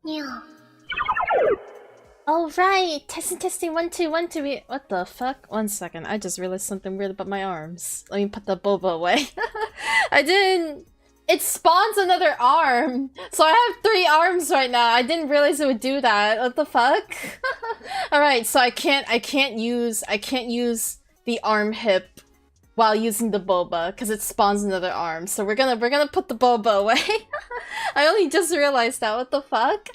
Yeah. All right, testing 1 2 1 2. What the fuck? 1 second. I just realized something weird about my arms. Let me put the boba away. I didn't. It spawns another arm, so I have 3 arms right now. I didn't realize it would do that. What the fuck? All right, so I can't use the arm hip while using the boba because it spawns another arm. So we're gonna put the boba away. I only just realized that. What the fuck?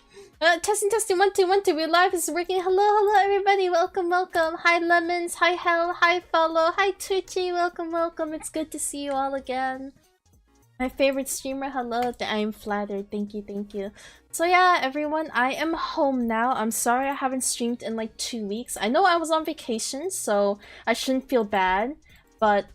Testing 1 2 1 2. We're live. Is working. Hello everybody. Welcome. Hi Lemons. Hi Hell. Hi Follow. Hi Twitchy. Welcome. It's good to see you all again. My favorite streamer. Hello. I'm flattered. Thank you. So yeah, everyone. I am home now. I'm sorry I haven't streamed in like 2 weeks. I know I was on vacation, so I shouldn't feel bad. But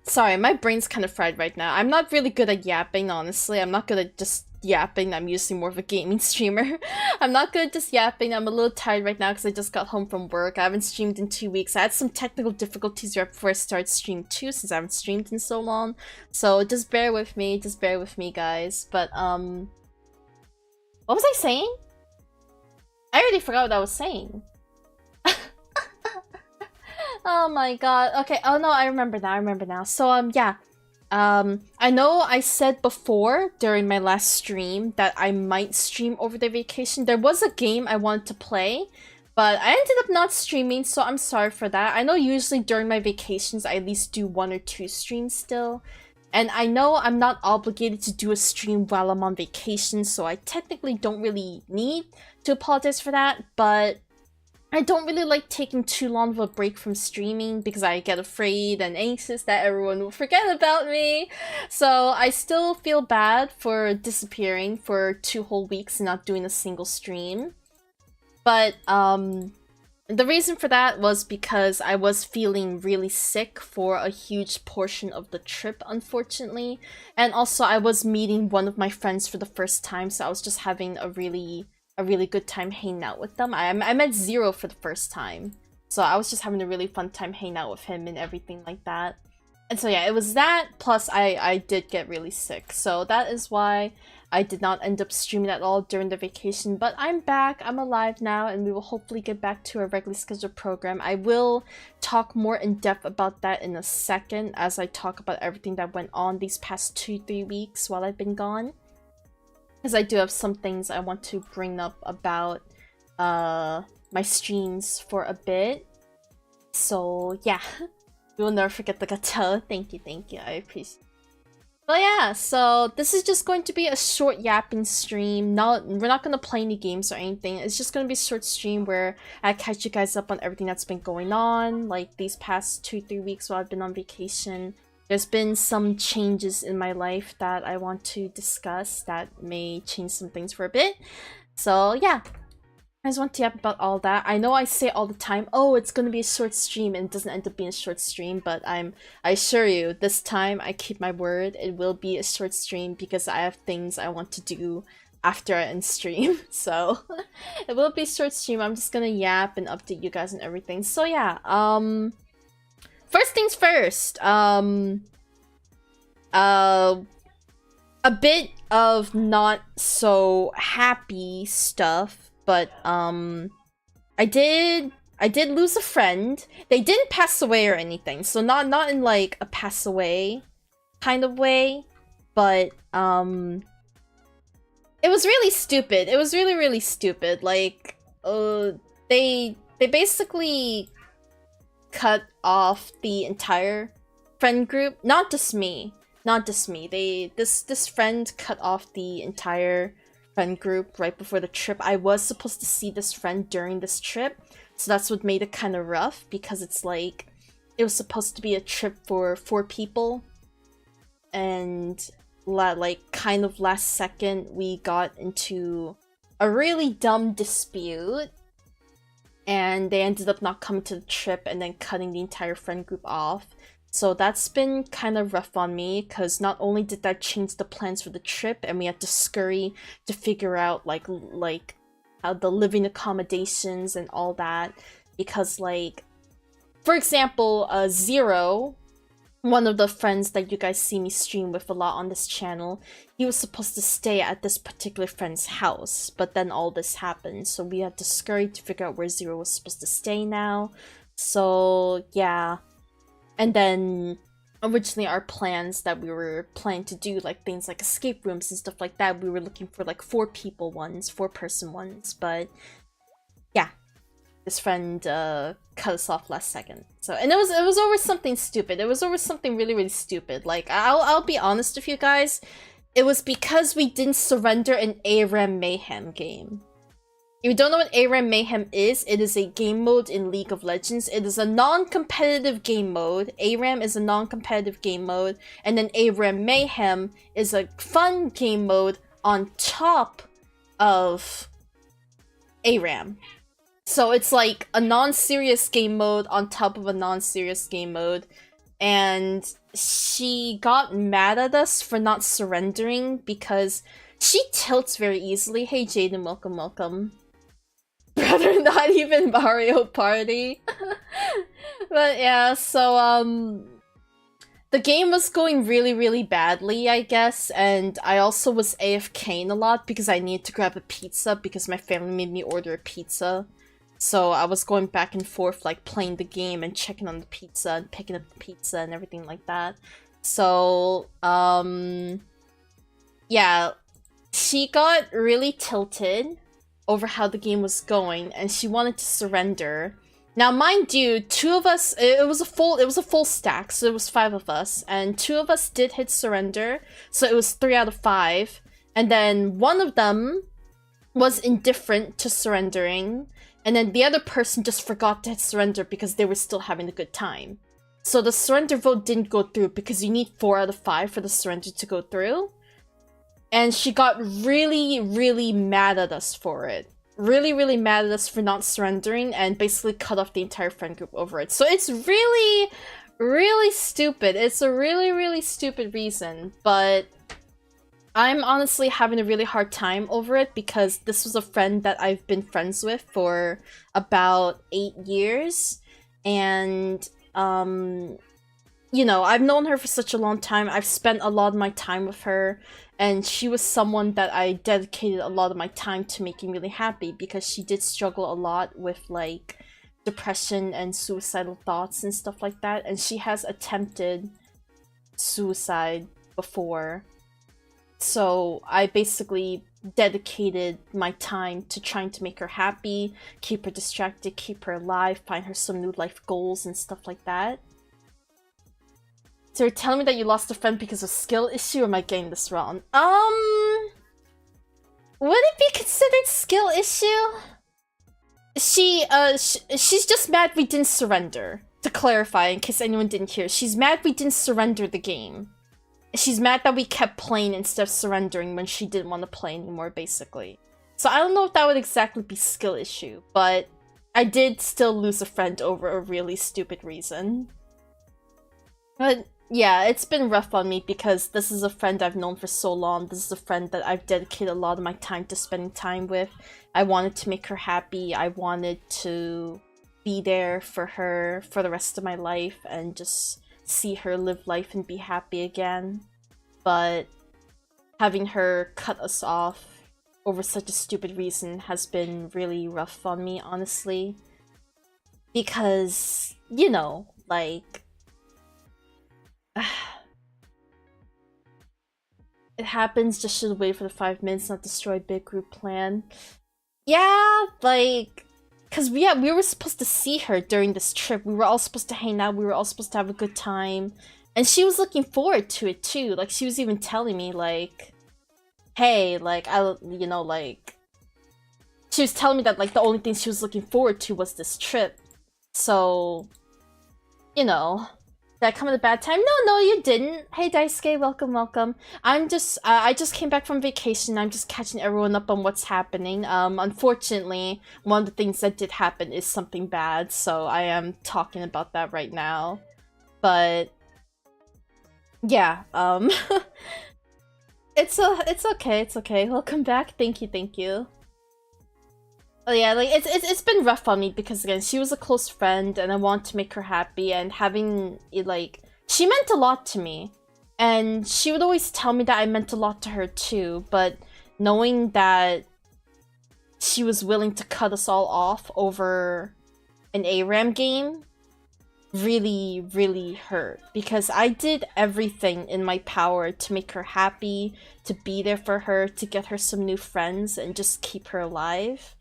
sorry, my brain's kind of fried right now. I'm not really good at yapping, honestly. I'm not good at just yapping. I'm usually more of a gaming streamer. I'm not good at just yapping. I'm a little tired right now because I just got home from work. I haven't streamed in 2 weeks. I had some technical difficulties right before I started stream 2 since I haven't streamed in so long. So just bear with me. Guys. But what was I saying? I already forgot what I was saying. Oh my god. Okay. Oh no, I remember now. So yeah. I know I said before during my last stream that I might stream over the vacation. There was a game I wanted to play, but I ended up not streaming, so I'm sorry for that. I know usually during my vacations I at least do 1 or 2 streams still. And I know I'm not obligated to do a stream while I'm on vacation, so I technically don't really need to apologize for that, but I don't really like taking too long of a break from streaming because I get afraid and anxious that everyone will forget about me. So I still feel bad for disappearing for 2 whole weeks and not doing a single stream. But the reason for that was because I was feeling really sick for a huge portion of the trip, unfortunately. And also I was meeting one of my friends for the first time, so I was just having a really good time hanging out with them. I met Zero for the first time, so I was just having a really fun time hanging out with him and everything like that. And so yeah, it was that, plus I did get really sick, so that is why I did not end up streaming at all during the vacation. But I'm back, I'm alive now, and we will hopefully get back to our regularly scheduled program. I will talk more in depth about that in a second as I talk about everything that went on these past 2-3 weeks while I've been gone. Because I do have some things I want to bring up about my streams for a bit. So yeah, we will never forget the gato. Thank you, I appreciate it. But yeah, so this is just going to be a short yapping stream. We're not gonna play any games or anything. It's just gonna be a short stream where I catch you guys up on everything that's been going on, like these past 2-3 weeks while I've been on vacation. There's been some changes in my life that I want to discuss that may change some things for a bit. So yeah, I just want to yap about all that. I know I say all the time, oh, it's gonna be a short stream, and it doesn't end up being a short stream, but I assure you, this time I keep my word. It will be a short stream because I have things I want to do after I end stream. So it will be a short stream. I'm just gonna yap and update you guys and everything. So yeah, first things first, a bit of not so happy stuff, but I did lose a friend. They didn't pass away or anything, so not in like a pass away kind of way, but it was really stupid. It was really stupid. Like they basically cut off the entire friend group. Not just me. This friend cut off the entire friend group right before the trip. I was supposed to see this friend during this trip, so that's what made it kind of rough, because it's like it was supposed to be a trip for 4 people, and like kind of last second we got into a really dumb dispute, and they ended up not coming to the trip and then cutting the entire friend group off. So that's been kind of rough on me, because not only did that change the plans for the trip, and we had to scurry to figure out like how the living accommodations and all that, because like, for example, Zero one of the friends that you guys see me stream with a lot on this channel, he was supposed to stay at this particular friend's house, but then all this happened, so we had to scurry to figure out where Zero was supposed to stay now. So yeah, and then originally our plans that we were planning to do, like things like escape rooms and stuff like that, we were looking for like 4-person ones, but yeah, this friend cut us off last second. So, and it was over something stupid. It was over something really, really stupid. Like, I'll be honest with you guys, it was because we didn't surrender an ARAM Mayhem game. If you don't know what ARAM Mayhem is, it is a game mode in League of Legends. It is a non-competitive game mode. ARAM is a non-competitive game mode, and then ARAM Mayhem is a fun game mode on top of ARAM. So it's like a non-serious game mode on top of a non-serious game mode, and she got mad at us for not surrendering because she tilts very easily. Hey Jaden, welcome, welcome. Brother, not even Mario Party. But yeah, so the game was going really, really badly, I guess, and I also was AFKing a lot because I needed to grab a pizza because my family made me order a pizza. So I was going back and forth, like, playing the game and checking on the pizza and picking up the pizza and everything like that. So, yeah, she got really tilted over how the game was going, and she wanted to surrender. Now, mind you, 2 of us, it was a full stack, so it was 5 of us, and 2 of us did hit surrender, so it was 3 out of 5, and then 1 of them was indifferent to surrendering, and then the other person just forgot to hit surrender because they were still having a good time. So the surrender vote didn't go through because you need 4 out of 5 for the surrender to go through. And she got really, really mad at us for it. Really, really mad at us for not surrendering and basically cut off the entire friend group over it. So it's really, really stupid. It's a really, really stupid reason. But I'm honestly having a really hard time over it because this was a friend that I've been friends with for about 8 years. And, you know, I've known her for such a long time. I've spent a lot of my time with her. And she was someone that I dedicated a lot of my time to making really happy because she did struggle a lot with, like, depression and suicidal thoughts and stuff like that. And she has attempted suicide before. So I basically dedicated my time to trying to make her happy, keep her distracted, keep her alive, find her some new life goals and stuff like that. So you're telling me that you lost a friend because of skill issue, or am I getting this wrong? Would it be considered skill issue? She's just mad we didn't surrender. To clarify, in case anyone didn't hear, she's mad we didn't surrender the game. She's mad that we kept playing instead of surrendering when she didn't want to play anymore, basically. So I don't know if that would exactly be skill issue, but I did still lose a friend over a really stupid reason. But yeah, it's been rough on me because this is a friend I've known for so long. This is a friend that I've dedicated a lot of my time to spending time with. I wanted to make her happy. I wanted to be there for her for the rest of my life and just see her live life and be happy again. But having her cut us off over such a stupid reason has been really rough on me, honestly. Because, you know, like, it happens, just should wait for the 5 minutes, not destroy big group plan. Yeah, like, cause we were supposed to see her during this trip. We were all supposed to hang out, we were all supposed to have a good time. And she was looking forward to it too. Like, she was even telling me, like, hey, like, you know, like, she was telling me that, like, the only thing she was looking forward to was this trip. So, you know, did I come at a bad time? No, you didn't. Hey, Daisuke, welcome, welcome. I just came back from vacation. I'm just catching everyone up on what's happening. Unfortunately, one of the things that did happen is something bad, so I am talking about that right now. But yeah, it's okay, it's okay. Welcome back. Thank you. Oh yeah, like, it's been rough on me because, again, she was a close friend and I want to make her happy, and having, like, she meant a lot to me. And she would always tell me that I meant a lot to her too, but knowing that she was willing to cut us all off over an ARAM game really, really hurt. Because I did everything in my power to make her happy, to be there for her, to get her some new friends, and just keep her alive.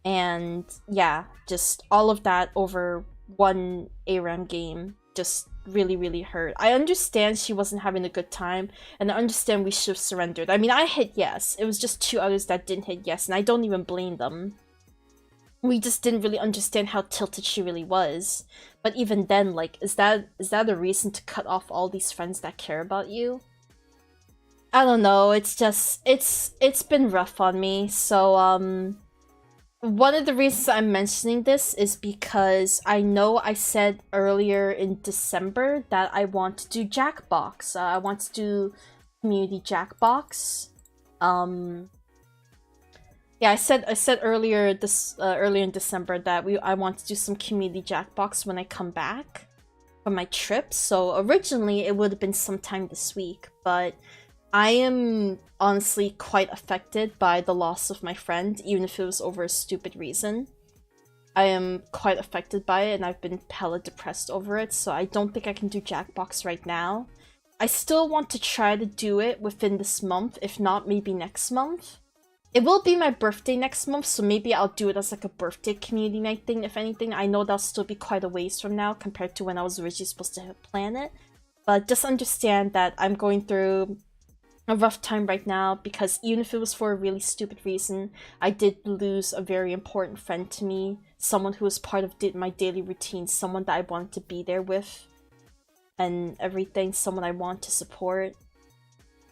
And yeah, just all of that over one ARAM game just really, really hurt. I understand she wasn't having a good time, and I understand we should have surrendered. I mean, I hit yes. It was just 2 others that didn't hit yes, and I don't even blame them. We just didn't really understand how tilted she really was. But even then, like, is that a reason to cut off all these friends that care about you? I don't know, it's just, it's been rough on me, so, one of the reasons I'm mentioning this is because I know I said earlier in December that I want to do Jackbox. I want to do community Jackbox. Yeah, I said earlier in December that I want to do some community Jackbox when I come back from my trip. So originally it would have been sometime this week, but I am honestly quite affected by the loss of my friend, even if it was over a stupid reason. I am quite affected by it, and I've been hella depressed over it, so I don't think I can do Jackbox right now. I still want to try to do it within this month, if not maybe next month. It will be my birthday next month, so maybe I'll do it as like a birthday community night thing, if anything. I know that'll still be quite a ways from now compared to when I was originally supposed to plan it. But just understand that I'm going through a rough time right now, because even if it was for a really stupid reason, I did lose a very important friend to me, someone who was part of my daily routine, someone that I wanted to be there with and everything, someone I want to support.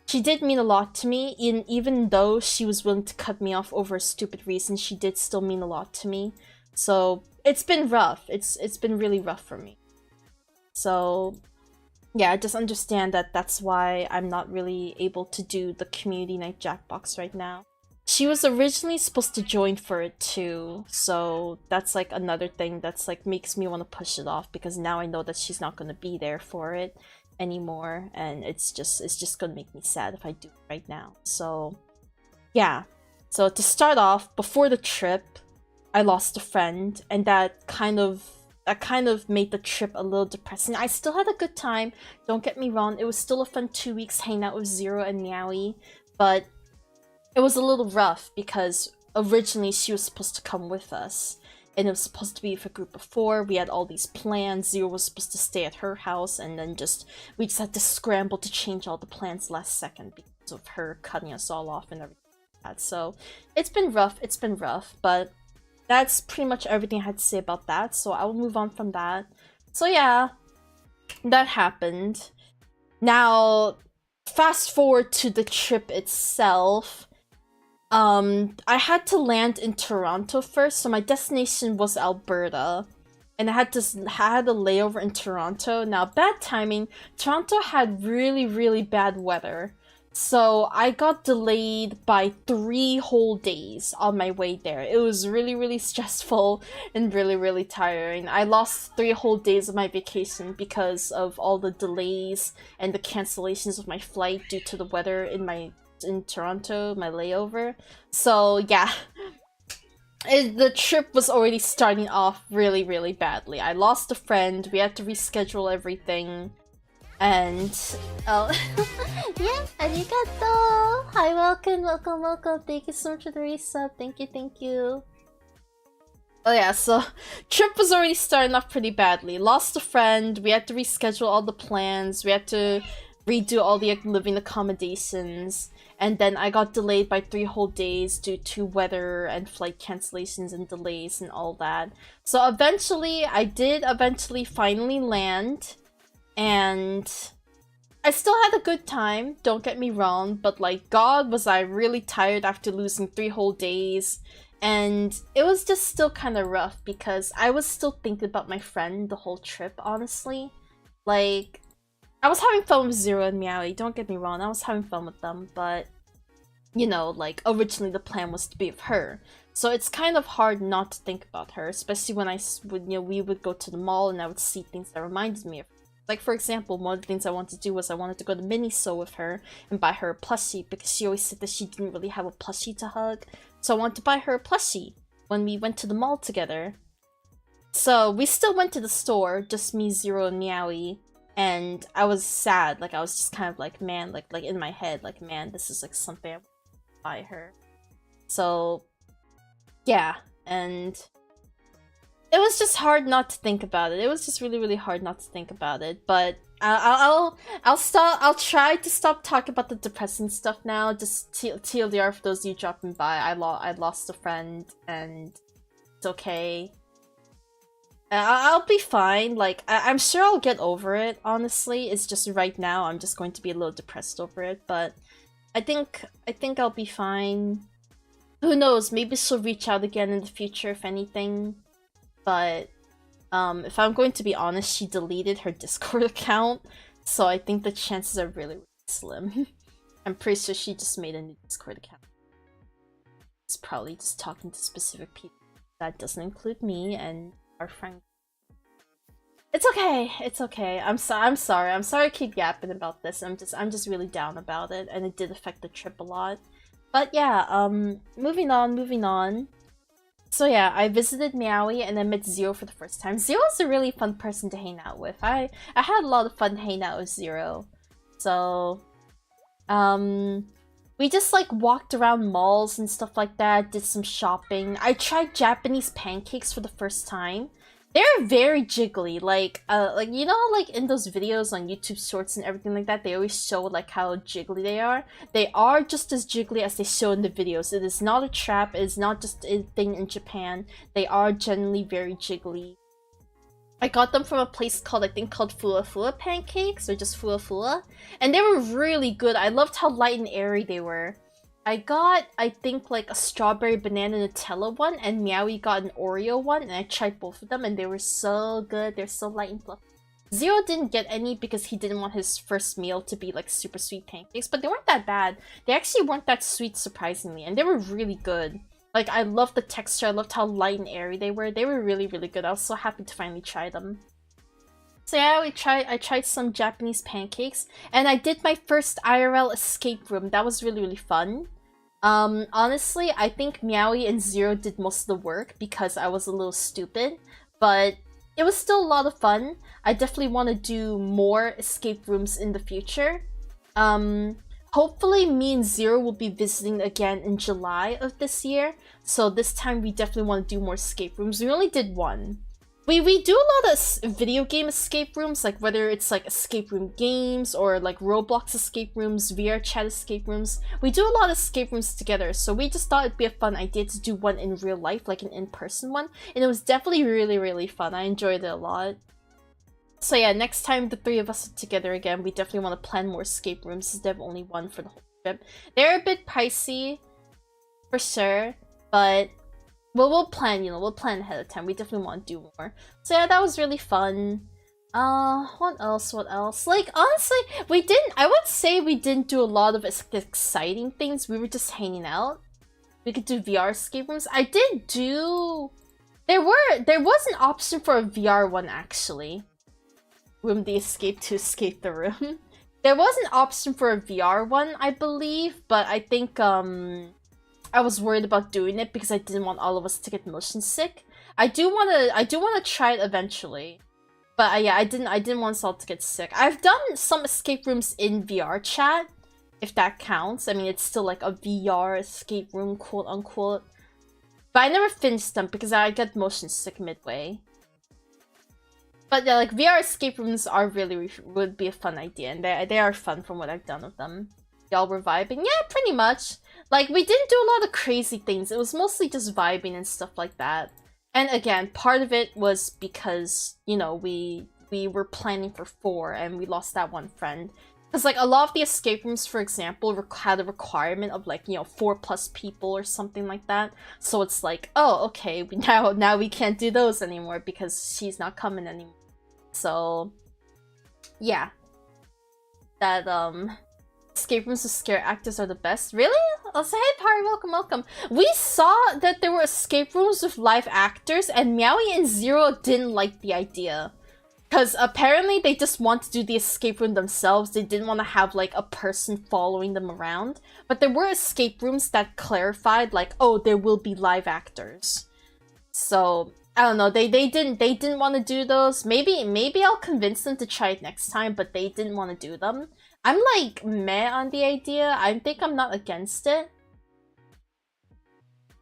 She did mean a lot to me, and even though she was willing to cut me off over a stupid reason, she did still mean a lot to me. So it's been rough. It's been really rough for me. So yeah, just understand that that's why I'm not really able to do the community night Jackbox right now. She was originally supposed to join for it too, so that's like another thing that's like makes me want to push it off, because now I know that she's not going to be there for it anymore, and it's just gonna make me sad if I do it right now. So yeah, so to start off, before the trip I lost a friend, and that kind of made the trip a little depressing. I still had a good time, don't get me wrong. It was still a fun 2 weeks hanging out with Zero and Meowie, but it was a little rough because originally she was supposed to come with us, and it was supposed to be for a group of 4. We had all these plans. Zero was supposed to stay at her house, and then we just had to scramble to change all the plans last second because of her cutting us all off and everything like that. So it's been rough, but that's pretty much everything I had to say about that, so I will move on from that. So yeah, that happened. Now, fast forward to the trip itself. I had to land in Toronto first, so my destination was Alberta. And I had a layover in Toronto. Now, bad timing. Toronto had really, really bad weather. So I got delayed by 3 whole days on my way there. It was really, really stressful and really, really tiring. I lost 3 whole days of my vacation because of all the delays and the cancellations of my flight due to the weather in Toronto, my layover. So yeah, the trip was already starting off really, really badly. I lost a friend, we had to reschedule everything. And oh yeah, arigato! Hi, welcome. Thank you so much for the resub. Thank you. Oh yeah, so trip was already starting off pretty badly. Lost a friend, we had to reschedule all the plans, we had to redo all the living accommodations, and then I got delayed by 3 whole days due to weather and flight cancellations and delays and all that. So eventually, I did finally land. And I still had a good time, don't get me wrong, but like, God, was I really tired after losing 3 whole days. And it was just still kind of rough because I was still thinking about my friend the whole trip, honestly. Like, I was having fun with Zero and Meowie, don't get me wrong, I was having fun with them, but, you know, like, originally the plan was to be with her. So it's kind of hard not to think about her, especially when we would go to the mall and I would see things that reminded me of her. Like, for example, one of the things I wanted to do was I wanted to go to Miniso with her and buy her a plushie because she always said that she didn't really have a plushie to hug. So I wanted to buy her a plushie when we went to the mall together. So we still went to the store, just me, Zero, and Meowie. And I was sad. Like, I was just kind of like, man, like in my head, like, man, this is like something I want to buy her. So, yeah. And it was just hard not to think about it. It was just really, really hard not to think about it. But I'll try to stop talking about the depressing stuff now. Just TLDR for those of you dropping by. I lost a friend, and it's okay. I'll be fine. Like I'm sure I'll get over it. Honestly, it's just right now I'm just going to be a little depressed over it. But I think I'll be fine. Who knows? Maybe she'll reach out again in the future, if anything. But if I'm going to be honest, she deleted her Discord account, so I think the chances are really, really slim. I'm pretty sure she just made a new Discord account. It's probably just talking to specific people. That doesn't include me and our friend. It's okay. It's okay. I'm sorry. I'm sorry I keep yapping about this. I'm just really down about it, and it did affect the trip a lot. But yeah, moving on. So yeah, I visited Meowie and I met Zero for the first time. Zero is a really fun person to hang out with. I had a lot of fun hanging out with Zero. So, we just like walked around malls and stuff like that, did some shopping. I tried Japanese pancakes for the first time. They're very jiggly, like you know, like in those videos on YouTube Shorts and everything like that, they always show like how jiggly they are. They are just as jiggly as they show in the videos. It is not a trap. It is not just a thing in Japan. They are generally very jiggly. I got them from a place called, I think, called Fua Fua Pancakes, or just Fua Fua, and they were really good. I loved how light and airy they were. I got, I think, like a strawberry banana Nutella one, and Meowie got an Oreo one, and I tried both of them, and they were so good. They're so light and fluffy. Zero didn't get any because he didn't want his first meal to be like super sweet pancakes, but they weren't that bad. They actually weren't that sweet, surprisingly, and they were really good. Like, I loved the texture, I loved how light and airy they were. They were really, really good. I was so happy to finally try them. So yeah, I tried some Japanese pancakes, and I did my first IRL escape room. That was really, really fun. Honestly, I think Meowie and Zero did most of the work because I was a little stupid, but it was still a lot of fun. I definitely want to do more escape rooms in the future. Hopefully me and Zero will be visiting again in July of this year, so this time we definitely want to do more escape rooms. We only did one. We do a lot of video game escape rooms, like whether it's like escape room games or like Roblox escape rooms, VR chat escape rooms. We do a lot of escape rooms together, so we just thought it'd be a fun idea to do one in real life, like an in-person one, and it was definitely really, really fun. I enjoyed it a lot. So yeah, next time the three of us are together again, we definitely want to plan more escape rooms instead of only one for the whole trip. They're a bit pricey, for sure, but we'll plan, you know, we'll plan ahead of time. We definitely want to do more. So yeah, that was really fun. What else? Like, honestly, I would say we didn't do a lot of exciting things. We were just hanging out. We could do VR escape rooms. I did do... There was an option for a VR one, actually. Room the escape to escape the room. There was an option for a VR one, I believe, but I think, I was worried about doing it because I didn't want all of us to get motion sick. I do wanna try it eventually, but yeah, I didn't want us all to get sick. I've done some escape rooms in VR chat, if that counts. I mean, it's still like a VR escape room, quote unquote. But I never finished them because I got motion sick midway. But yeah, like VR escape rooms are would be a fun idea, and they are fun from what I've done of them. Y'all were vibing? Yeah, pretty much. Like, we didn't do a lot of crazy things. It was mostly just vibing and stuff like that. And again, part of it was because, you know, we were planning for 4 and we lost that one friend. Because, like, a lot of the escape rooms, for example, had a requirement of, like, you know, 4+ people or something like that. So it's like, oh, okay, now we can't do those anymore because she's not coming anymore. So, yeah. That, escape rooms with scare actors are the best. Really? I'll say, hey, Pari, welcome. We saw that there were escape rooms with live actors, and Meowie and Zero didn't like the idea. Because apparently they just want to do the escape room themselves. They didn't want to have, like, a person following them around. But there were escape rooms that clarified, like, oh, there will be live actors. So, I don't know, they didn't want to do those. Maybe I'll convince them to try it next time, but they didn't want to do them. I'm, like, meh on the idea. I think I'm not against it.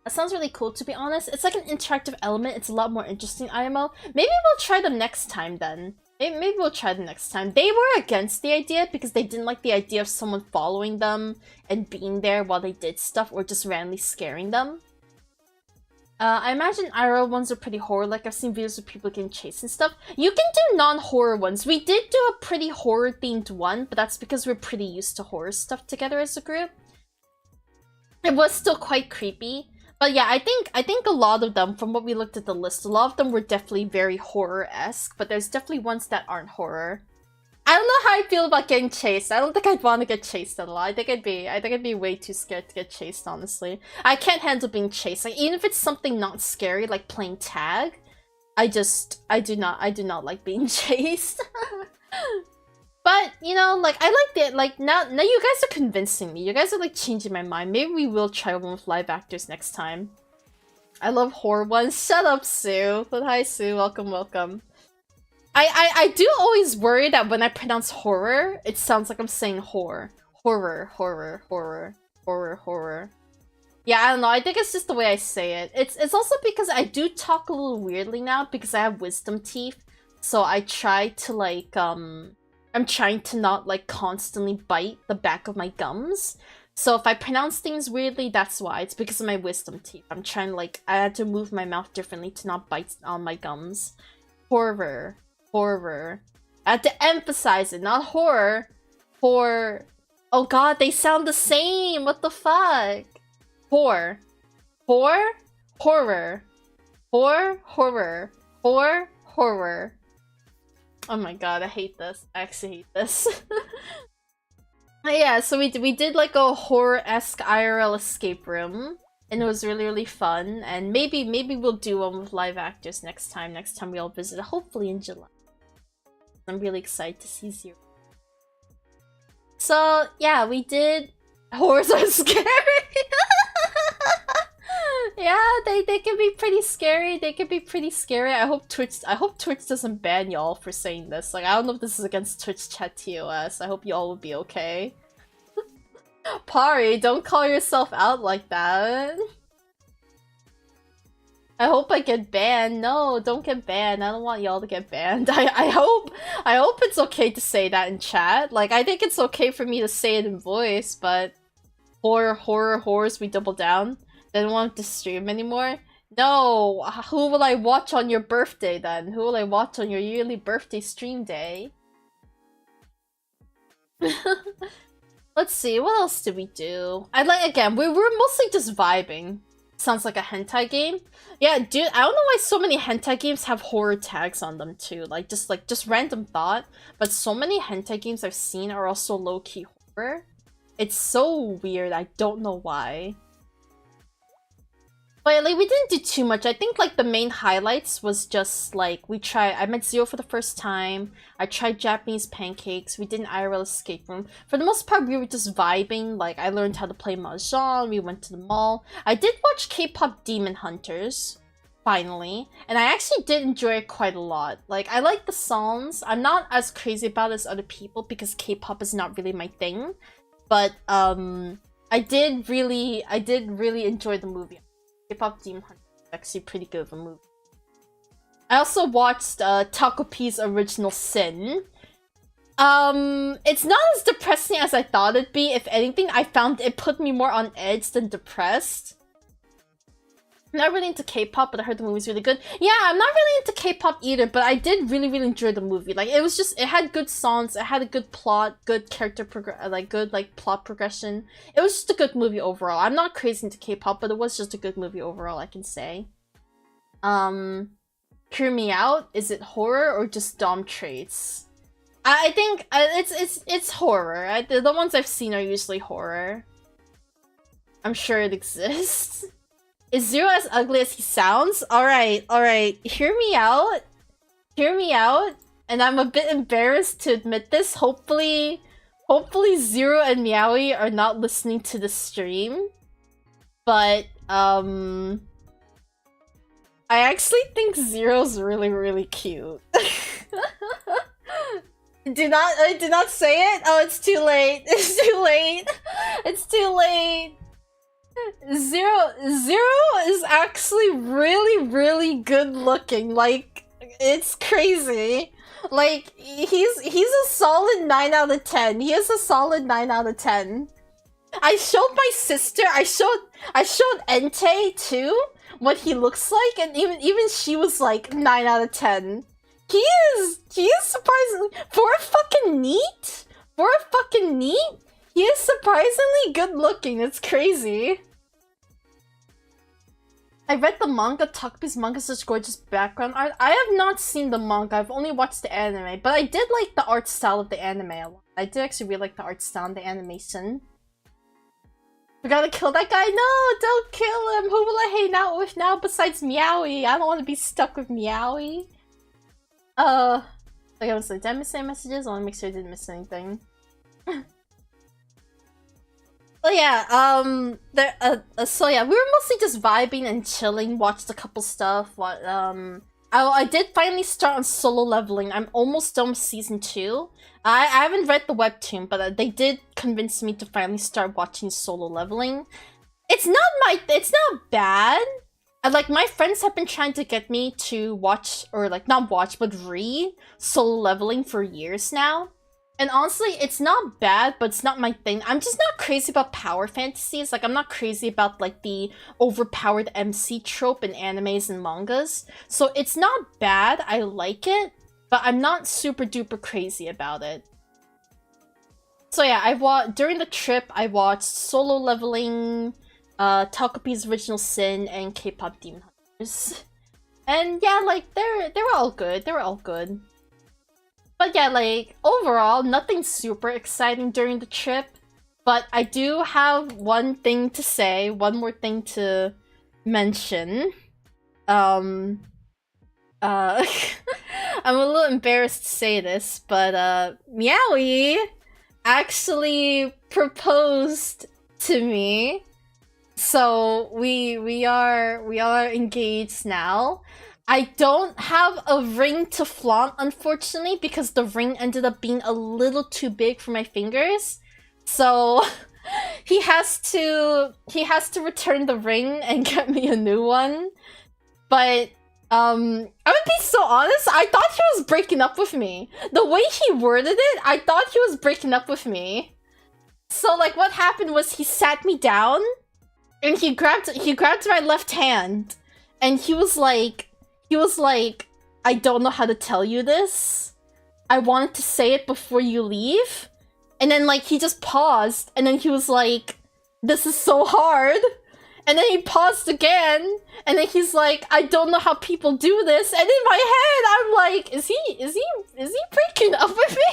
That sounds really cool, to be honest. It's like an interactive element. It's a lot more interesting, IMO. Maybe we'll try them next time, then. Maybe we'll try them next time. They were against the idea because they didn't like the idea of someone following them and being there while they did stuff or just randomly scaring them. I imagine IRL ones are pretty horror. Like, I've seen videos of people getting chased and stuff. You can do non-horror ones. We did do a pretty horror-themed one, but that's because we're pretty used to horror stuff together as a group. It was still quite creepy. But yeah, I think a lot of them, from what we looked at the list, a lot of them were definitely very horror-esque, but there's definitely ones that aren't horror. I don't know how I feel about getting chased. I don't think I'd want to get chased at all. I think I'd be way too scared to get chased, honestly. I can't handle being chased. Like, even if it's something not scary, like playing tag, I do not like being chased. But, you know, like, I like it. Like, now you guys are convincing me. You guys are, like, changing my mind. Maybe we will try one with live actors next time. I love horror ones. Shut up, Sue. But hi, Sue. Welcome, welcome. I do always worry that when I pronounce horror, it sounds like I'm saying whore. Horror, horror, horror, horror, horror. Yeah, I don't know. I think it's just the way I say it. It's also because I do talk a little weirdly now because I have wisdom teeth. So I try to, like, I'm trying to not, like, constantly bite the back of my gums. So if I pronounce things weirdly, that's why. It's because of my wisdom teeth. I'm trying to, like, I had to move my mouth differently to not bite on my gums. Horror. Horror. I had to emphasize it, not horror. Horror. Oh god, they sound the same! What the fuck? Horror. Horror? Horror. Horror. Horror. Horror. Horror. Oh my god, I hate this. I actually hate this. Yeah, so we did like a horror-esque IRL escape room. And it was really, really fun. And maybe we'll do one with live actors next time. Next time we all visit, hopefully in July. I'm really excited to see Zero. So, yeah, we did... Horrors are scary! Yeah, they can be pretty scary. They can be pretty scary. I hope Twitch doesn't ban y'all for saying this. Like, I don't know if this is against Twitch chat TOS. I hope y'all will be okay. Pari, don't call yourself out like that. I hope I get banned. No, don't get banned. I don't want y'all to get banned. I hope it's okay to say that in chat. Like, I think it's okay for me to say it in voice, but horrors, we double down. They don't want to stream anymore. No, who will I watch on your birthday then? Who will I watch on your yearly birthday stream day? Let's see, what else did we do? Again, we were mostly just vibing. Sounds like a hentai game. Yeah, dude, I don't know why so many hentai games have horror tags on them too. Just random thought. But so many hentai games I've seen are also low-key horror. It's so weird, I don't know why. But like, we didn't do too much. I think like the main highlights was just like I met Zero for the first time. I tried Japanese pancakes. We did an IRL escape room. For the most part, we were just vibing. Like, I learned how to play mahjong. We went to the mall. I did watch K-pop Demon Hunters, finally, and I actually did enjoy it quite a lot. Like, I like the songs. I'm not as crazy about it as other people because K-pop is not really my thing. But I did really enjoy the movie. K-pop Demon Hunter is actually pretty good of a movie. I also watched Taco P's Original Sin. It's not as depressing as I thought it'd be. If anything, I found it put me more on edge than depressed. I'm not really into K-pop, but I heard the movie's really good. Yeah, I'm not really into K-pop either, but I did really enjoy the movie. Like, it had good songs, it had a good plot, good character plot progression. It was just a good movie overall. I'm not crazy into K-pop, but it was just a good movie overall, I can say. Hear Me Out, is it horror or just dom traits? I think it's horror. The ones I've seen are usually horror. I'm sure it exists. Is Zero as ugly as he sounds? Alright. Hear me out. Hear me out. and I'm a bit embarrassed to admit this. Hopefully Zero and Meowie are not listening to the stream. But, I actually think Zero's really, really cute. Do not say it? Oh, it's too late. It's too late. It's too late. Zero is actually really, really good looking. Like, it's crazy. Like, he's a solid 9 out of 10. He is a solid 9 out of 10. I showed my sister, I showed Entei too, what he looks like, and even she was like 9 out of 10. He is surprisingly, for a fucking NEET, he is surprisingly good looking. It's crazy. I read the manga. Takubi's manga, such gorgeous background art. I have not seen the manga. I've only watched the anime, but I did like the art style of the anime a lot. I did actually really like the art style and the animation. We gotta kill that guy? No, don't kill him! Who will I hang out with now besides Meowie? I don't want to be stuck with Meowie. Like I was like, did I miss any messages? I want to make sure I didn't miss anything. But yeah, so yeah, we were mostly just vibing and chilling, watched a couple stuff, I did finally start on Solo Leveling. I'm almost done with season 2. I haven't read the webtoon, but they did convince me to finally start watching Solo Leveling. It's not bad. Like, my friends have been trying to get me to watch, or like, not watch, but read Solo Leveling for years now. And honestly, it's not bad, but it's not my thing. I'm just not crazy about power fantasies. Like, I'm not crazy about, like, the overpowered MC trope in animes and mangas. So it's not bad, I like it, but I'm not super duper crazy about it. So yeah, during the trip, I watched Solo Leveling, Takubi's Original Sin, and K-pop Demon Hunters. And yeah, like, they were all good. They were all good. But yeah, like, overall, nothing super exciting during the trip. But I do have one thing to say, one more thing to mention. I'm a little embarrassed to say this, but Meowie actually proposed to me. So we are engaged now. I don't have a ring to flaunt, unfortunately, because the ring ended up being a little too big for my fingers. So he has to return the ring and get me a new one. But I'm gonna be so honest, I thought he was breaking up with me. The way he worded it, I thought he was breaking up with me. So like what happened was he sat me down and he grabbed my left hand and he was like, I don't know how to tell you this. I wanted to say it before you leave. And then, like, he just paused. And then he was like, this is so hard. And then he paused again. And then he's like, I don't know how people do this. And in my head, I'm like, is he breaking up with me?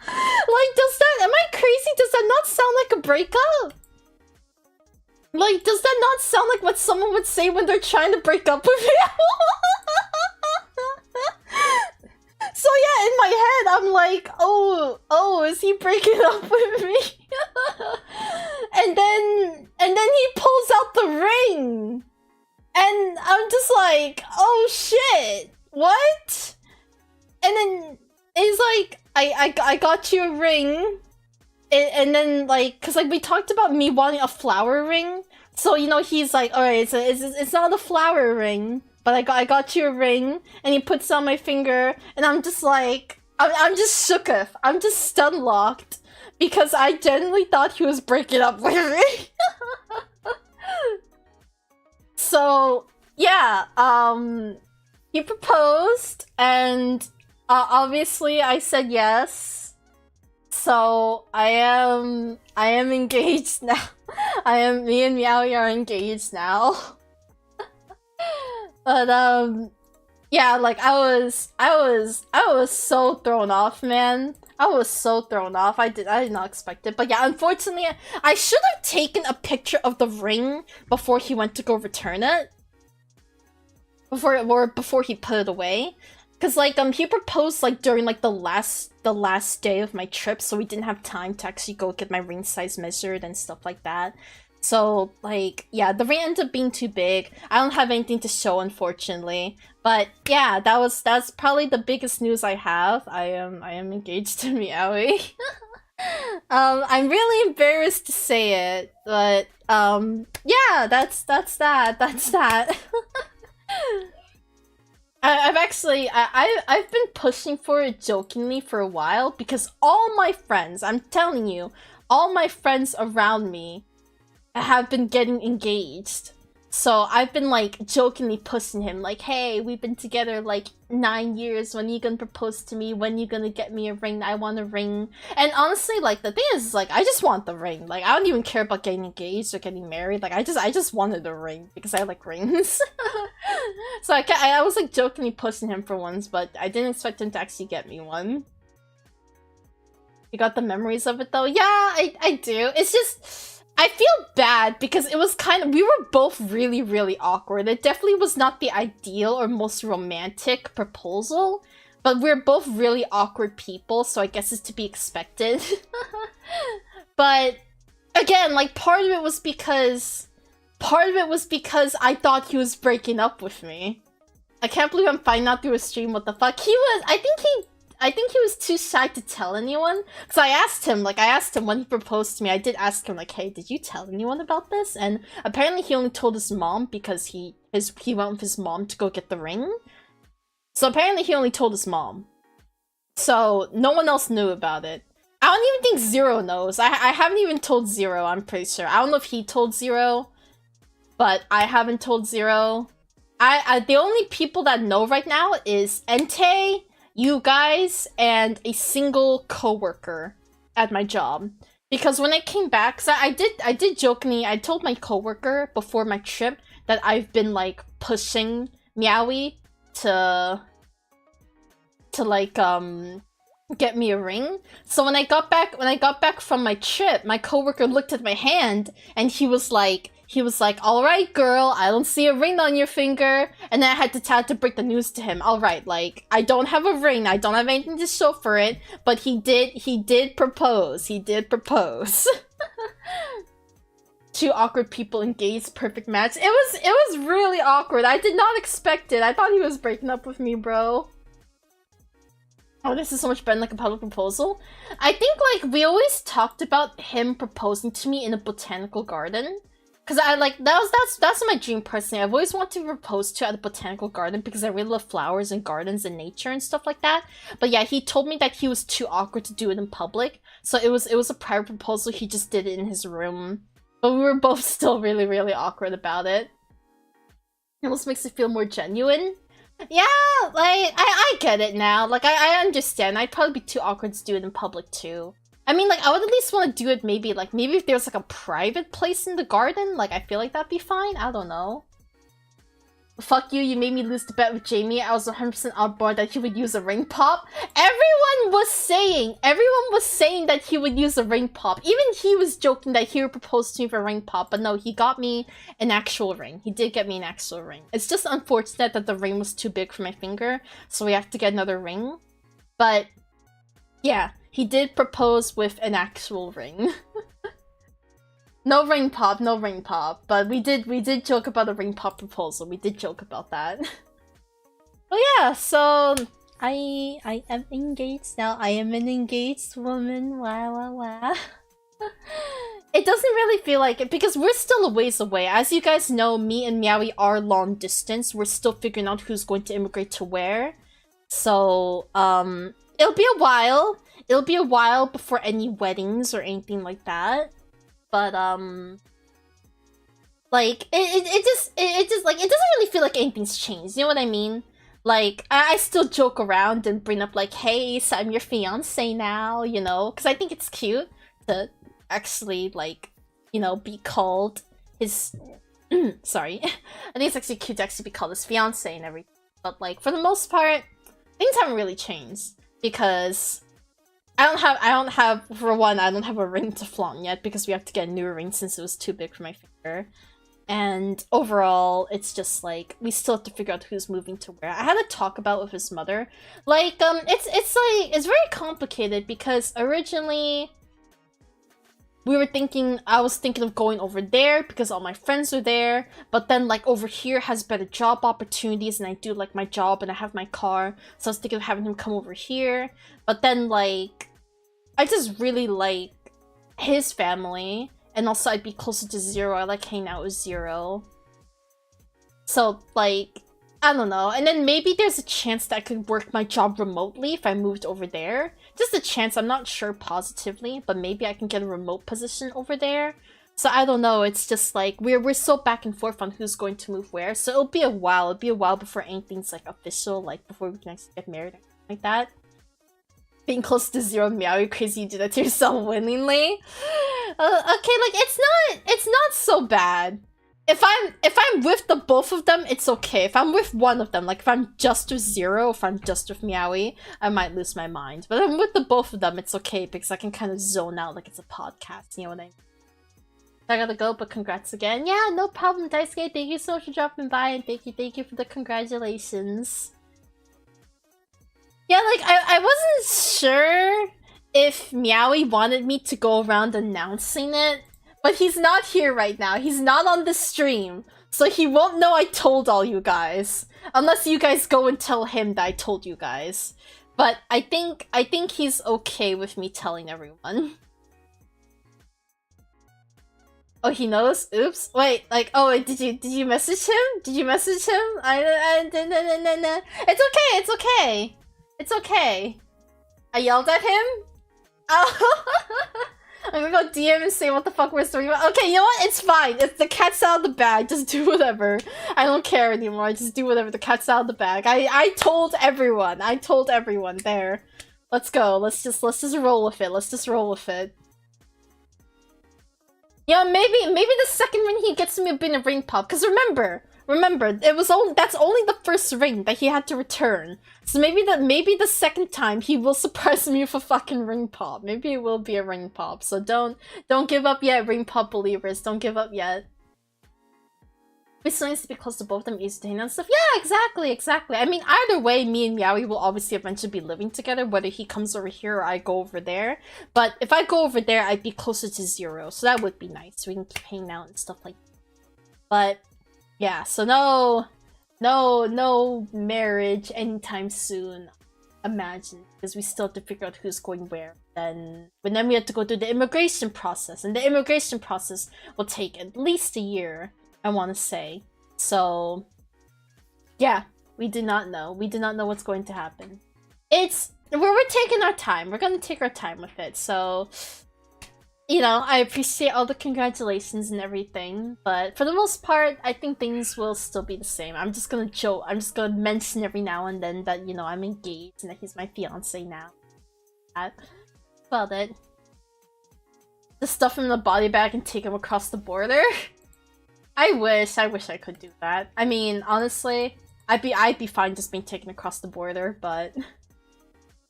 Like, am I crazy? Does that not sound like a breakup? Like, does that not sound like what someone would say when they're trying to break up with you? So yeah, in my head, I'm like, oh, is he breaking up with me? and then he pulls out the ring. And I'm just like, oh shit, what? And then he's like, I got you a ring. And then, like, cause like we talked about me wanting a flower ring, so you know he's like, all right, it's not a flower ring, but I got you a ring, and he puts it on my finger, and I'm just like, I'm just shooketh, I'm just stun locked, because I genuinely thought he was breaking up with me. So yeah, he proposed, and obviously I said yes. So I am engaged now. Me and Meowie are engaged now. But yeah, like I was so thrown off, man. I was so thrown off. I did not expect it. But yeah, unfortunately, I should have taken a picture of the ring before he went to go return it. Before he put it away. Cause like he proposed like during like the last day of my trip, so we didn't have time to actually go get my ring size measured and stuff like that. So like yeah, the ring ended up being too big. I don't have anything to show, unfortunately. But yeah, that's probably the biggest news I have. I am engaged to Meowie. I'm really embarrassed to say it, but yeah, that's that. That's that. I've actually I've been pushing for it jokingly for a while because all my friends, I'm telling you, all my friends around me have been getting engaged. So I've been like jokingly pushing him like, hey, we've been together like 9 years. When you gonna propose to me? When you gonna get me a ring? I want a ring. And honestly, like the thing is like I just want the ring. Like I don't even care about getting engaged or getting married. Like I just wanted a ring because I like rings. So I was like jokingly pushing him for once, but I didn't expect him to actually get me one. You got the memories of it though? Yeah, I do. It's just I feel bad because it was we were both really, really awkward. It definitely was not the ideal or most romantic proposal, but we're both really awkward people, so I guess it's to be expected. But again, like part of it was because I thought he was breaking up with me. I can't believe I'm finding out through a stream what the fuck. I think he was too shy to tell anyone. Because I asked him when he proposed to me, I did ask him, like, hey, did you tell anyone about this? And apparently he only told his mom because he went with his mom to go get the ring. So apparently he only told his mom. So no one else knew about it. I don't even think Zero knows. I haven't even told Zero, I'm pretty sure. I don't know if he told Zero, but I haven't told Zero. The only people that know right now is Entei, you guys, and a single coworker at my job. Because when I came back, cause I did jokingly, I told my coworker before my trip that I've been like pushing Meowie to like get me a ring. So when I got back from my trip, my coworker looked at my hand and he was like, all right, girl, I don't see a ring on your finger. And then I had to break the news to him. All right, like, I don't have a ring. I don't have anything to show for it. But he did propose. He did propose. Two awkward people engaged, perfect match. It was really awkward. I did not expect it. I thought he was breaking up with me, bro. Oh, this is so much better than like a public proposal. I think like we always talked about him proposing to me in a botanical garden. Cause I like that's my dream personally. I've always wanted to propose to at a botanical garden because I really love flowers and gardens and nature and stuff like that. But yeah, he told me that he was too awkward to do it in public. So it was a private proposal. He just did it in his room. But we were both still really, really awkward about it. It almost makes it feel more genuine. Yeah, like I get it now. Like I understand. I'd probably be too awkward to do it in public too. I mean, like, I would at least want to do it maybe if there's, like, a private place in the garden. Like, I feel like that'd be fine. I don't know. Fuck you, you made me lose the bet with Jamie. I was 100% on board that he would use a ring pop. Everyone was saying that he would use a ring pop. Even he was joking that he would propose to me for a ring pop. But no, he got me an actual ring. He did get me an actual ring. It's just unfortunate that the ring was too big for my finger. So we have to get another ring. But, yeah. He did propose with an actual ring. No ring pop, no ring pop. But we did joke about a ring pop proposal. We did joke about that. But yeah, so I am engaged now. I am an engaged woman. Wow, wow, wow. It doesn't really feel like it because we're still a ways away. As you guys know, me and Meowie are long distance. We're still figuring out who's going to immigrate to where. So, it'll be a while. It'll be a while before any weddings or anything like that. But, like, it just, like, it doesn't really feel like anything's changed. You know what I mean? Like, I still joke around and bring up, like, hey, so I'm your fiance now, you know? Because I think it's cute to actually, like, you know, be called his... Sorry. I think it's actually cute to actually be called his fiance and everything. But, like, for the most part, things haven't really changed. Because... I don't have, for one, I don't have a ring to flaunt yet because we have to get a new ring since it was too big for my finger. And overall, it's just like we still have to figure out who's moving to where. I had a talk about with his mother. Like, it's very complicated because originally I was thinking of going over there because all my friends are there, but then like over here has better job opportunities and I do like my job and I have my car, so I was thinking of having him come over here. But then like, I just really like his family. And also, I'd be closer to Zero. I like hanging out with Zero. So, like, I don't know. And then maybe there's a chance that I could work my job remotely if I moved over there. Just a chance. I'm not sure positively, but maybe I can get a remote position over there. So I don't know. It's just like we're so back and forth on who's going to move where. So it'll be a while. It'll be a while before anything's like official, like before we can actually get married, like that. Being close to Zero, Meow, crazy you do that to yourself willingly. Okay, like it's not so bad. If I'm with the both of them, it's okay. If I'm with one of them, like if I'm just with Zero, if I'm just with Meowie, I might lose my mind. But if I'm with the both of them, it's okay because I can kind of zone out like it's a podcast. You know what I mean? I gotta go, but congrats again. Yeah, no problem, Daisuke. Thank you so much for dropping by, and thank you for the congratulations. Yeah, like, I wasn't sure if Meowie wanted me to go around announcing it, but he's not here right now. He's not on the stream, so he won't know I told all you guys. Unless you guys go and tell him that I told you guys. But I think he's okay with me telling everyone. Oh, he knows? Oops. Wait, like, oh, wait, did you message him? Did you message him? No. It's okay, it's okay. It's okay. I yelled at him? Oh. I'm gonna go DM and say what the fuck we're talking about. Okay, you know what? It's fine. It's the cat's out of the bag. Just do whatever. I don't care anymore. Just do whatever. The cat's out of the bag. I told everyone. I told everyone. There. Let's go. Let's just roll with it. Let's just roll with it. Yeah, maybe the second ring he gets me a bit of ring pop. Cause remember, that's only the first ring that he had to return. So maybe the second time he will surprise me with a fucking ring pop. Maybe it will be a ring pop. So don't give up yet, ring pop believers. Don't give up yet. We still need to be close to both of them, easy to hang on stuff. Yeah, exactly. I mean, either way, me and Meowie will obviously eventually be living together, whether he comes over here or I go over there. But if I go over there, I'd be closer to Zero, so that would be nice. We can keep hanging out and stuff like that. But yeah, so no marriage anytime soon. Imagine, because we still have to figure out who's going where. But then we have to go through the immigration process, and the immigration process will take at least a year, I want to say. So yeah, we do not know. We do not know what's going to happen. We're taking our time. We're gonna take our time with it. So, you know, I appreciate all the congratulations and everything, but for the most part, I think things will still be the same. I'm just gonna joke. I'm just gonna mention every now and then that, you know, I'm engaged and that he's my fiance now. That's about it. Just stuff him in the body bag and take him across the border. I wish I could do that. I mean, honestly, I'd be fine just being taken across the border, but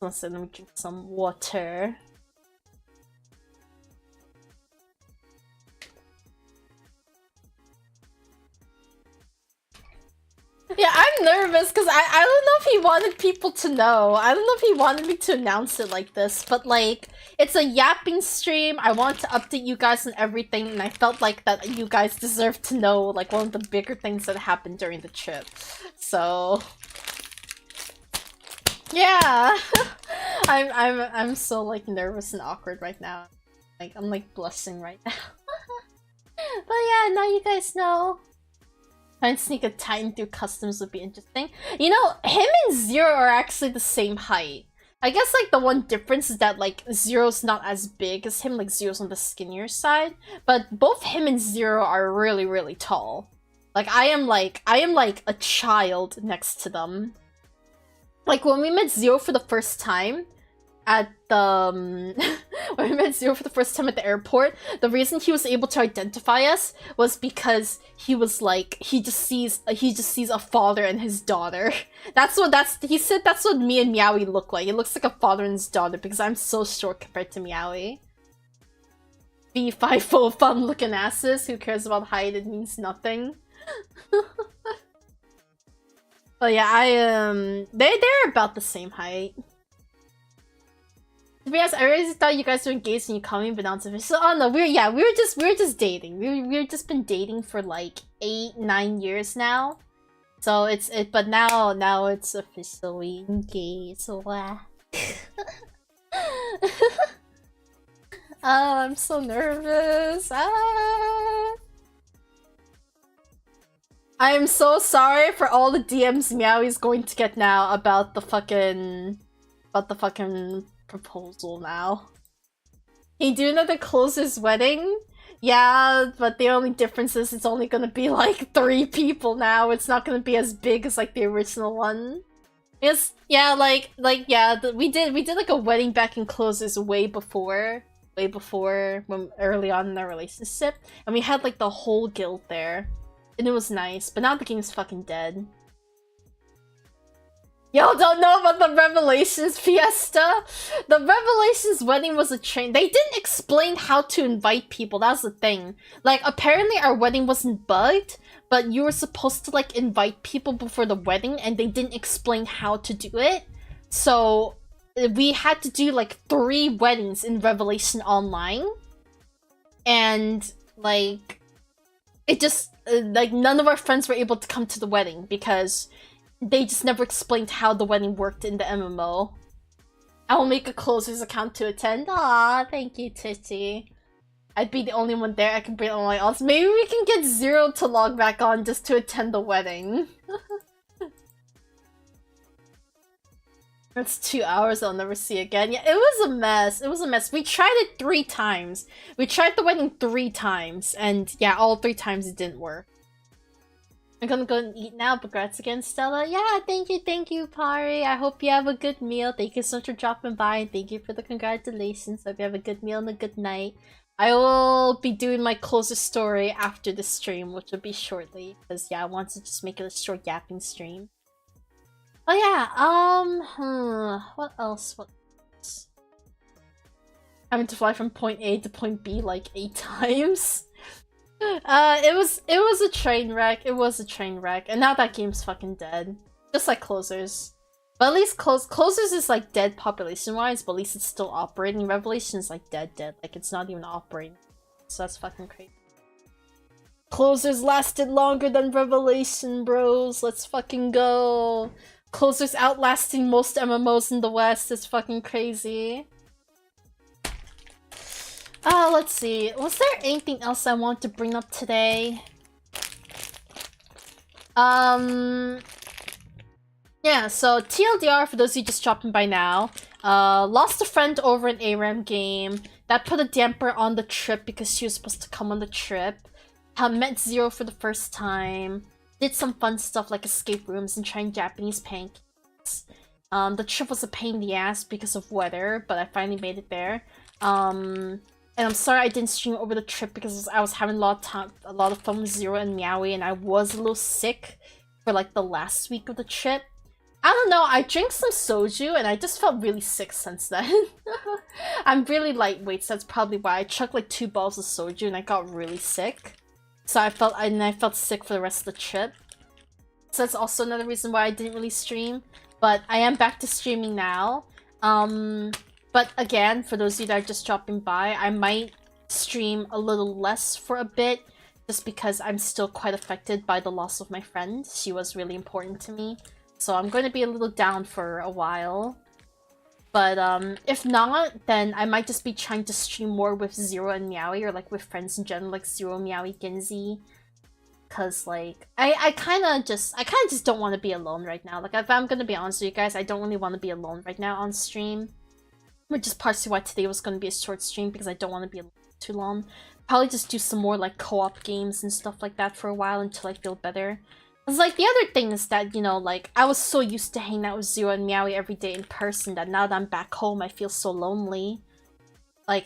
let's let me drink some water. Yeah, I'm nervous because I don't know if he wanted people to know. I don't know if he wanted me to announce it like this, but like, it's a yapping stream. I want to update you guys on everything, and I felt like that you guys deserve to know like one of the bigger things that happened during the trip. So yeah. I'm so like nervous and awkward right now. Like I'm like blushing right now. But yeah, now you guys know. Trying to sneak a Titan through customs would be interesting. You know, him and Zero are actually the same height. I guess like the one difference is that like Zero's not as big as him, like Zero's on the skinnier side. But both him and Zero are really, really tall. Like I am like a child next to them. Like when we met Zero for the first time at the when we met Zero for the first time at the airport, the reason he was able to identify us was because he was like he just sees a father and his daughter. He said that's what me and Meowie look like. It looks like a father and his daughter because I'm so short compared to Meowie. B5 fun looking asses. Who cares about height? It means nothing. But yeah, they're about the same height. To be honest, I really thought you guys were engaged and you called me, but now it's official. Oh no, we were just dating. We've just been dating for like 8-9 years now. So but now it's officially engaged. So oh, I'm so nervous. Ah. I am so sorry for all the DMs Meowie's going to get now about the fucking proposal now. He do know the closest wedding? Yeah, but the only difference is it's only gonna be like 3 people now. It's not gonna be as big as like the original one. Yes, yeah, we did like a wedding back in closes way before when early on in our relationship, and we had like the whole guild there. And it was nice, but now the game's fucking dead. Y'all don't know about the Revelations fiesta? The Revelations wedding was a train. They didn't explain how to invite people, that's the thing. Like, apparently our wedding wasn't bugged, but you were supposed to, like, invite people before the wedding, and they didn't explain how to do it. So, we had to do, like, 3 weddings in Revelation Online. And, like, it just... like, none of our friends were able to come to the wedding because they just never explained how the wedding worked in the MMO. I will make a closers account to attend. Aw, thank you, Titty. I'd be the only one there. I can bring all my else. Maybe we can get Zero to log back on just to attend the wedding. That's 2 hours I'll never see again. Yeah, it was a mess. It was a mess. We tried it 3 times. We tried the wedding 3 times. And yeah, all 3 times it didn't work. I'm gonna go and eat now. Congrats again, Stella. Yeah, thank you, Pari. I hope you have a good meal. Thank you so much for dropping by, and thank you for the congratulations. Hope you have a good meal and a good night. I will be doing my closest story after the stream, which will be shortly. Because yeah, I want to just make it a short yapping stream. Oh yeah, what else? Having to fly from point A to point B like 8 times. It was a train wreck. It was a train wreck, and now that game's fucking dead. Just like Closers. But at least Closers is like dead population-wise, but at least it's still operating. Revelation is like dead. Like it's not even operating. So that's fucking crazy. Closers lasted longer than Revelation, bros. Let's fucking go. Closers outlasting most MMOs in the West is fucking crazy. Let's see. Was there anything else I want to bring up today? Yeah, so TLDR, for those of you just dropping by now, lost a friend over an ARAM game. That put a damper on the trip because she was supposed to come on the trip. Met Zero for the first time. Did some fun stuff like escape rooms and trying Japanese pancakes. The trip was a pain in the ass because of weather, but I finally made it there. And I'm sorry I didn't stream over the trip because I was having a lot of fun with Zero and Meowie, and I was a little sick for like the last week of the trip. I don't know, I drank some soju and I just felt really sick since then. I'm really lightweight, so that's probably why. I chugged like 2 bottles of soju and I got really sick. So I felt sick for the rest of the trip. So that's also another reason why I didn't really stream. But I am back to streaming now. But again, for those of you that are just dropping by, I might stream a little less for a bit, just because I'm still quite affected by the loss of my friend. She was really important to me. So I'm going to be a little down for a while. But if not, then I might just be trying to stream more with Zero and Meowie, or like with friends in general, like Zero, Meowie, Ginzy. Cause like, I kinda just don't want to be alone right now. Like, if I'm gonna be honest with you guys, I don't really want to be alone right now on stream. Which is partially why today was going to be a short stream, because I don't want to be too long. Probably just do some more like co-op games and stuff like that for a while until I feel better. Because like the other thing is that, you know, like I was so used to hanging out with Zero and Meowie every day in person that now that I'm back home I feel so lonely. Like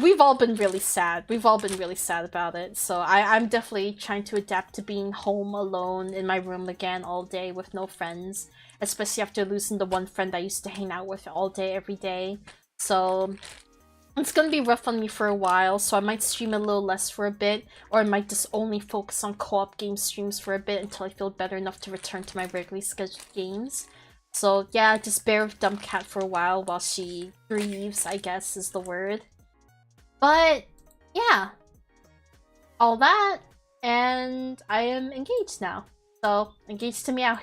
we've all been really sad. We've all been really sad about it. So I'm definitely trying to adapt to being home alone in my room again all day with no friends. Especially after losing the one friend I used to hang out with all day, every day. So it's gonna be rough on me for a while, so I might stream a little less for a bit, or I might just only focus on co-op game streams for a bit until I feel better enough to return to my regularly scheduled games. So yeah, just bear with Dumb Cat for a while she grieves, I guess is the word. But yeah, all that, and I am engaged now. So, engaged to Meow.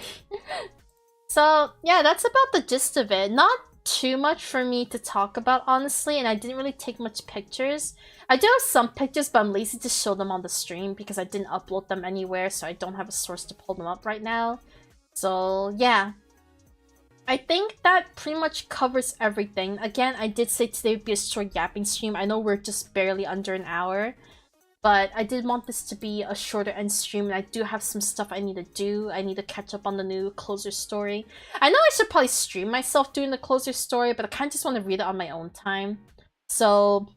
So yeah, that's about the gist of it. Not too much for me to talk about, honestly, and I didn't really take much pictures. I do have some pictures, but I'm lazy to show them on the stream because I didn't upload them anywhere, so I don't have a source to pull them up right now. So yeah, I think that pretty much covers everything. Again, I did say today would be a short yapping stream. I know we're just barely under an hour, but I did want this to be a shorter end stream, and I do have some stuff I need to do. I need to catch up on the new closer story. I know I should probably stream myself doing the closer story, but I kind of just want to read it on my own time. So,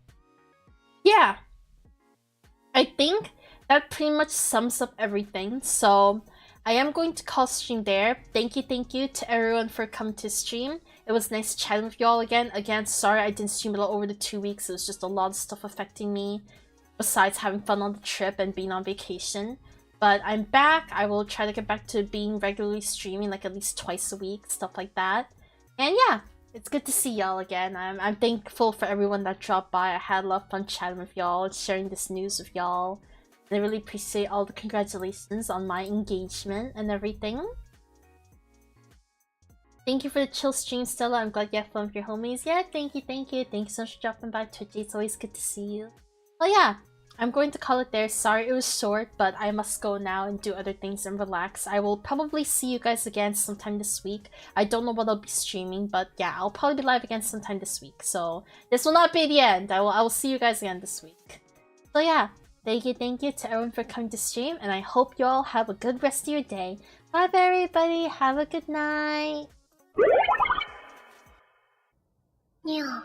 yeah. I think that pretty much sums up everything. So, I am going to call stream there. Thank you to everyone for coming to stream. It was nice chatting with y'all again. Again, sorry I didn't stream it over the 2 weeks. It was just a lot of stuff affecting me, besides having fun on the trip and being on vacation. But I'm back. I will try to get back to being regularly streaming, like at least twice a week, stuff like that. And yeah, it's good to see y'all again. I'm thankful for everyone that dropped by. I had a lot of fun chatting with y'all and sharing this news with y'all. And I really appreciate all the congratulations on my engagement and everything. Thank you for the chill stream, Stella. I'm glad you had fun with your homies. Yeah, thank you. Thank you so much for dropping by Twitch. It's always good to see you. Well, yeah, I'm going to call it there. Sorry it was short, but I must go now and do other things and relax. I will probably see you guys again sometime this week. I don't know what I'll be streaming, but yeah, I'll probably be live again sometime this week. So this will not be the end. I will see you guys again this week. So yeah, thank you to everyone for coming to stream, and I hope you all have a good rest of your day. Bye everybody, have a good night. Yeah.